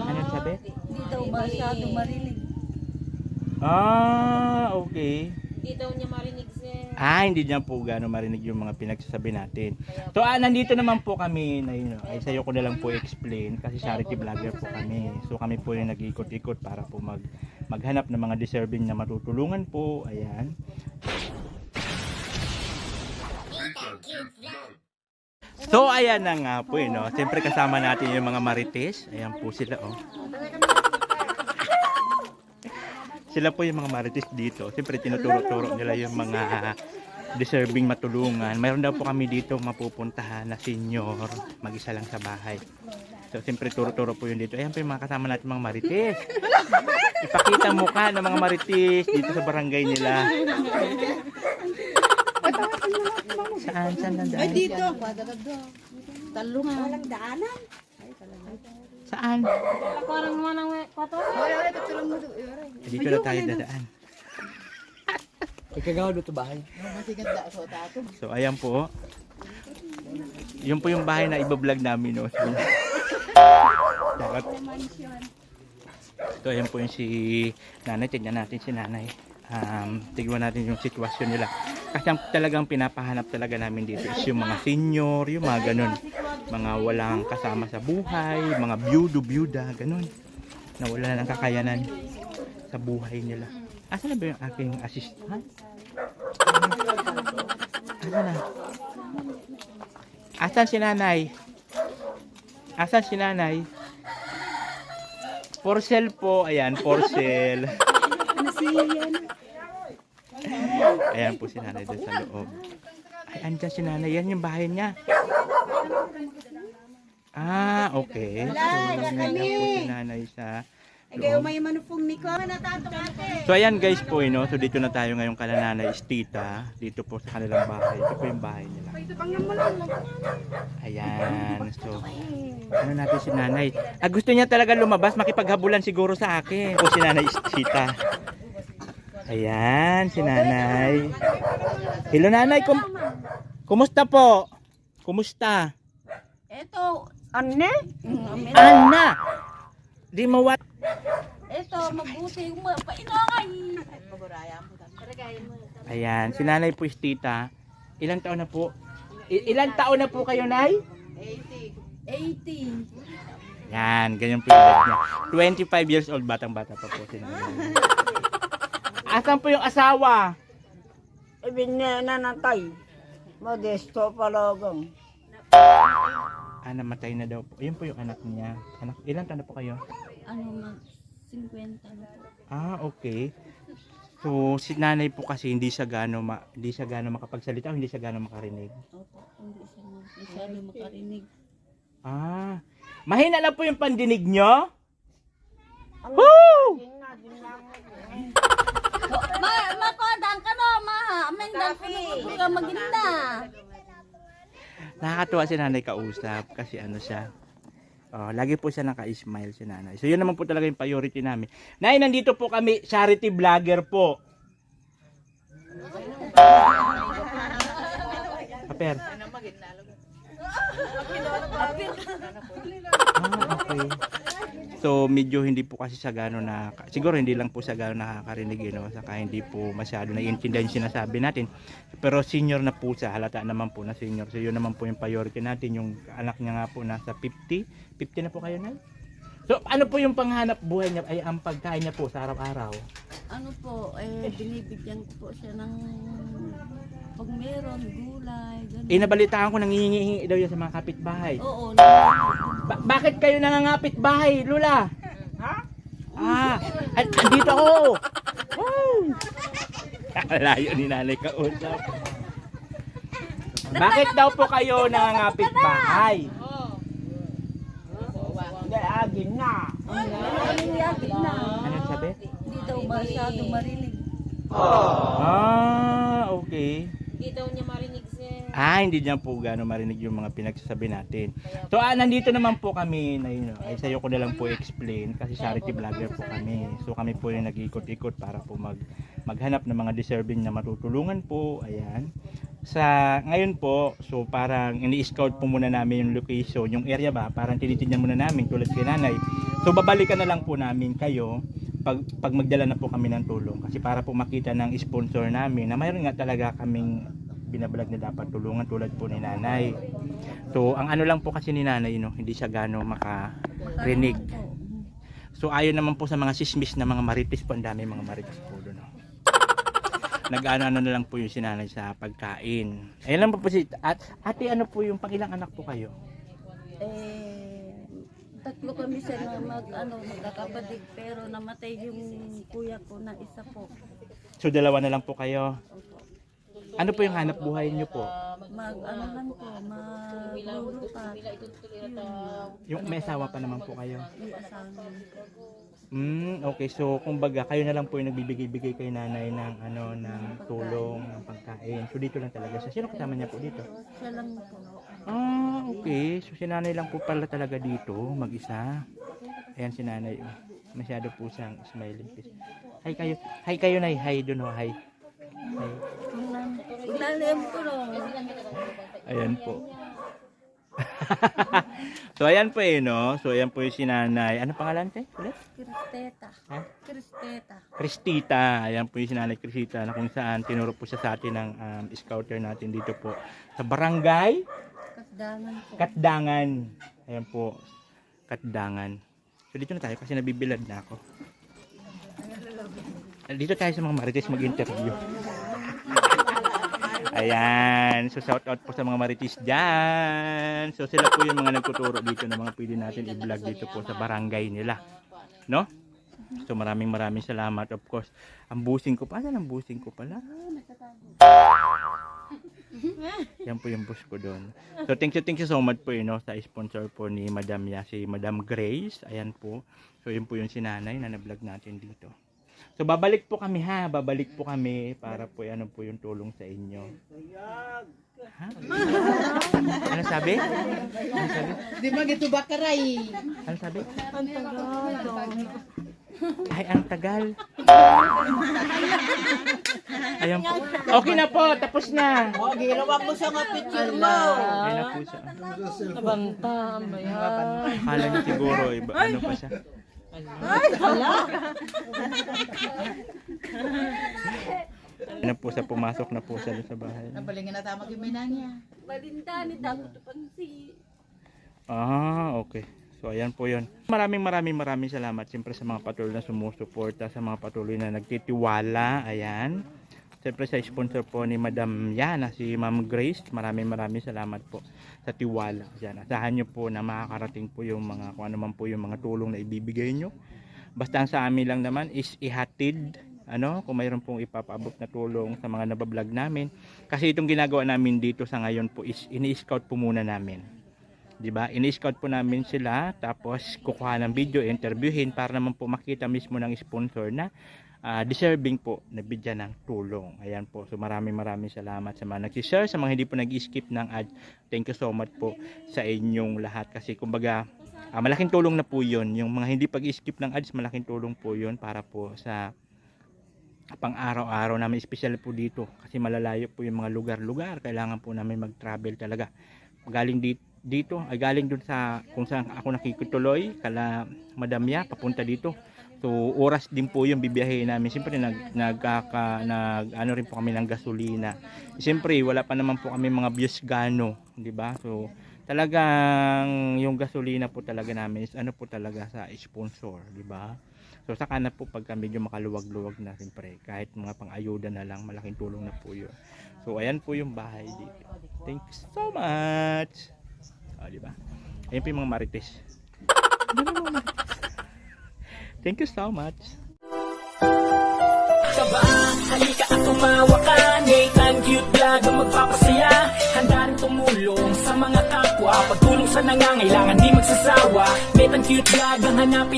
Ano sabi? Hindi daw masyado marinig. Ah, okay. Hindi daw niya marinig sir. Hindi niya po gano'ng marinig yung mga pinagsasabi natin. So, nandito naman po kami na yun, ay sa'yo ko na lang po explain kasi charity vlogger po kami. So, kami po yung nag-ikot-ikot para po maghanap ng mga deserving na matutulungan po. Ayan. So, ayan na nga po, no? Siyempre kasama natin yung mga marites. Ayan po sila, oh. Sila po yung mga marites dito. Siyempre tinuturo-turo nila yung mga deserving matulungan. Mayroon daw po kami dito mapupuntahan na senior, mag-isa lang sa bahay. So siyempre turo-turo po yun dito. Ayan po yung mga kasama natin mga marites. Ipakita mukha ng mga marites dito sa barangay nila. Saan nandaan? Ay dito. Talong walang daanan. Saan? Parang manang kwato. Dito na tayo dadaan. Ikagawa dito bahay. So ayan po. Yun po yung bahay na ibablog namin, no. So ayan po yung si nanay. Tignan natin si nanay. Tignan natin yung sitwasyon nila. Kasi ang talagang pinapahanap talaga namin dito is yung mga senior, yung mga ganun. Mga walang kasama sa buhay, mga byuda, ganun. Na wala na ng kakayanan sa buhay nila. Asan na ba yung aking assistant? Asan na? Asan si nanay? Asan si nanay? For sale po. Ayan, for sale. Ayan po si nanay doon sa loob. Ay, andyan si nanay. Yan yung bahay niya. Okay. So, nandiyan po si nanay sa loob. So, ayan guys po, no? So, dito na tayo ngayon kala nanay Tita. Dito po sa kanilang bahay. Ito po yung bahay nila. Ayan. So, ano natin si nanay? Gusto niya talaga lumabas. Makipaghabulan siguro sa akin. O si nanay Tita. Ayan, si nanay. Hello nanay, kumusta po? Kumusta? Ito, Anne? Ana! Di mawat. Ito, mabuti. Painongay. Ayan, si nanay po is Tita. Ilang taon na po? Ilang taon na po kayo, nay? 80. Yan, ganyan po yung edad niya. 25 years old, batang-bata pa po si nanay. Asan po yung asawa? Nanatay. Modesto palagang. Namatay na daw po. Yun po yung anak niya. Ilang taon na po kayo? Ano, 50 na po. Okay. So, si nanay po kasi hindi siya gaano makapagsalita o hindi siya gaano makarinig. Opo, hindi siya masyado makarinig. Mahina lang po yung pandinig nyo? Woo! Makodang ka no, amendang ko na maginda. Nakakatuwa si nanay kausap kasi ano siya. Lagi po siya naka-smile si nanay. So yun naman po talaga yung priority namin. Nay, nandito po kami, charity vlogger po. Aper. Okay. So medyo hindi po kasi sa gano'n na, siguro hindi lang po sa gano'n nakakarinig, no? Saka hindi po masyado naiintindihan yung sinasabi natin. Pero senior na po siya, halata naman po na senior. So yun naman po yung priority natin. Yung anak niya nga po nasa 50 na po kayo na. So ano po yung panghanap buhay niya, ay ang pagkain niya po sa araw-araw? Ano po, binibigyan ko po siya ng pag meron, gulay, ganun. Nabalitaan ko nangihingi daw yan sa mga kapitbahay. Oo. Bakit kayo nangangapit bahay, Lula? Ha? Andito ako. Layo ni nanay kausap. Bakit daw po kayo nangangapit bahay? Agin na. Ano sabi? Hindi daw masyado marinig. Okay. Hindi daw niya marinig sir. Hindi niya po gano'ng marinig yung mga pinagsasabi natin. So, nandito naman po kami na yun, ay sa'yo ko na lang po explain kasi charity vlogger po kami. So, kami po yung nag-ikot-ikot para po maghanap ng mga deserving na matutulungan po. Ayan. Ngayon po, so parang ini-scout po muna namin yung location, yung area ba, parang tinitignan muna namin tulad kay nanay. So, So babalikan na lang po namin kayo pag magdala na po kami ng tulong, kasi para po makita ng sponsor namin na mayroon nga talaga kaming binablog na dapat tulungan tulad po ni nanay. So ang ano lang po kasi ni nanay, no, hindi siya gano makarinig. So ayon naman po sa mga sismis na mga marites po, ang dami mga marites po doon, no. Nag-ano na lang po yung sinanay sa pagkain. Ayun lang po si ate, ano po yung pangilang anak po kayo? Tatlo kami sa magkakapatid, pero namatay yung kuya ko na isa po. So dalawa na lang po kayo. Ano po yung hanap buhay niyo po? Maglulupa. Yung may asawa pa naman po kayo. Yung asawa. Okay, so kumbaga kayo na lang po yung nagbibigay-bigay kay nanay ng ng tulong, ng pagkain. So dito lang talaga siya. Sino kasama niya po dito? Siya lang po. Okay. So si nanay lang po pala talaga dito, mag-isa. Ayan si nanay. Masyado po siyang smiling face. Hi kayo nay. Hi doon ho. Hi. Hi. Ilalim ko no. Ayan po. So ayan po no. So ayan po yung sinanay. Ano pangalan tayo? Ulit? Kristeta. Ha? Kristeta. Kristita. Ayan po yung sinanay Kristita, na kung saan tinuro po siya sa atin ng scouter natin dito po sa barangay Katdangan po. Katdangan. Ayan po. Katdangan. So dito na tayo kasi nabibilad na ako. Dito tayo sa mga marites mag-interview. Ayan. So shout out po sa mga marites dyan. So sila po yung mga nagtuturo dito na mga pwede natin i-vlog dito po sa barangay nila. No? So maraming salamat. Of course, ang busing ko pa. Saan ang busing ko pala? Yan po yung boss ko doon. So thank you so much po sa sponsor po ni Madam Ya, si Madam Grace. Ayan po. So yun po yung sinanay na na-vlog natin dito. So babalik po kami para po ano po yung tulong sa inyo. Ha? Ano sabi? Ano sabi? Di ba gito bakaray? Ano sabi? Ay, ang tagal. Ayan po. Okay na po, tapos na. O, ginawa mo sa mga picture mo. Ayan na po siya. Nabanta, bayan. Akala niya siguro, iba, ano pa siya. Ay, hala. Ano po sa pumasok na po siya sa bahay. Nabalingin na tama kiminan niya. Malinda ni takot pansi. Okay. So ayan po yun. Maraming salamat siyempre sa mga patuloy na sumusuporta, sa mga patuloy na nagtitiwala. Ayan. Siyempre sa sponsor po ni Madam Yana, si Ma'am Grace. Maraming salamat po sa tiwala. Ayan. Asahan nyo po na makakarating po yung mga, kung ano man po yung mga tulong na ibibigay nyo. Basta ang sa amin lang naman is ihatid, kung mayroon pong ipapaabot na tulong sa mga nabablog namin. Kasi itong ginagawa namin dito sa ngayon po is ini-scout po muna namin. Diba? Ini-scout po namin sila, tapos kukuha ng video, interviewin para naman po makita mismo ng sponsor na deserving po na bigyan ng tulong. Ayan po. So maraming salamat sa mga nag-share, sa mga hindi po nag-skip ng ad. Thank you so much po sa inyong lahat, kasi kumbaga malaking tulong na po yun. Yung mga hindi pag-skip ng ads, malaking tulong po yun para po sa pang araw-araw namin, especially po dito kasi malalayo po yung mga lugar-lugar. Kailangan po namin mag-travel talaga. Galing dito ay galing dun sa kung saan ako nakikituloy kala Madam Ya papunta dito. So oras din po yung bibiyahin namin. Siyempre ano rin po kami ng gasolina. Siyempre wala pa naman po kami mga views gano, di ba? So talagang yung gasolina po talaga namin is ano po talaga sa sponsor, di ba? So saka na po pagka medyo makaluwag-luwag na, siyempre kahit mga pang-ayuda na lang, malaking tulong na po yun. So ayan po yung bahay dito. Thank you so much. Diba? Ayan po yung mga marites. Thank you so much. Kaba, halika at tumawa ka. Nathan Cute Vlog ang magpapasaya. Handa rin tumulong sa mga kapwa. Pagtulong sa nangangailangan, di magsasawa. Nathan Cute Vlog ang hanapin.